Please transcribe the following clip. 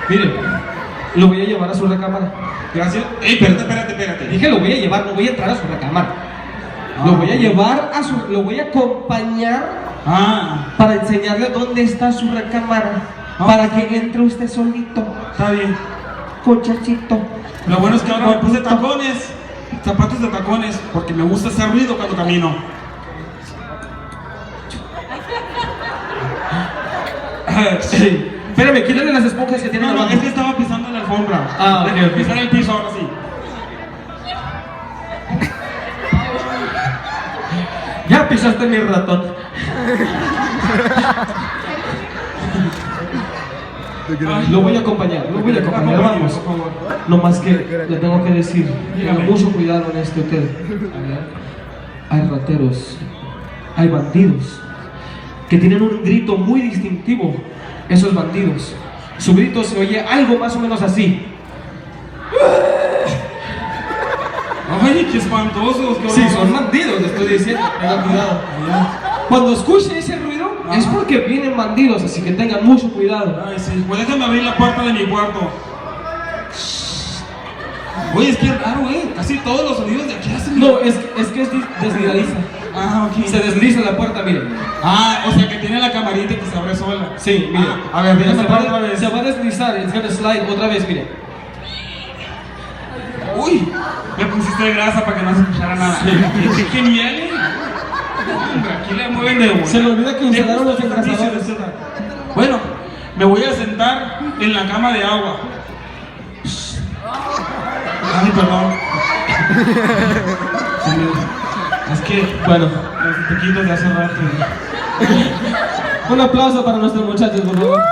Mire, lo voy a llevar a su recámara. Gracias. Ey, espérate. Dije lo voy a llevar, no voy a entrar a su recámara. Lo voy a llevar a su... Lo voy a acompañar para enseñarle dónde está su recámara. Para que entre usted solito. Está bien. Cochachito. Lo bueno es que ahora me puse tacones, zapatos de tacones, porque me gusta hacer ruido cuando camino. Espérame, quítale las esponjas que tiene No, la mano. es que estaba pisando la alfombra. Ok. Pisar el piso ahora sí. Ya pisaste mi ratón. Lo voy a acompañar, vamos. por favor. No más que le tengo que decir, tenga mucho cuidado en este hotel. Hay rateros, hay bandidos que tienen un grito muy distintivo. Esos bandidos, su grito se oye algo más o menos así. Ay, qué espantosos. Qué Sí, horror. son bandidos, le estoy diciendo, tengan cuidado. Cuando escuche ese ruido, es porque vienen bandidos, así que tengan mucho cuidado. Ay, sí. Pues déjame abrir la puerta de mi cuarto. Oye, es que es raro, casi todos los sonidos de aquí hacen. No, es que es deslizadiza. Ok. Se desliza la puerta, miren. O sea que tiene la camarita que se abre sola. Sí, mire. A ver, déjame se, probar otra vez. se va a deslizar, it's gonna slide otra vez, mire. Uy, me pusiste grasa para que no se escuchara nada. Qué genial, Hombre, aquí le mueven de una. Se le olvida que instalaron los engrasadores. Bueno, me voy a sentar en la cama de agua. Ay, perdón. Es que, Bueno, los piquitos de hace rato. un aplauso para nuestros muchachos, por favor.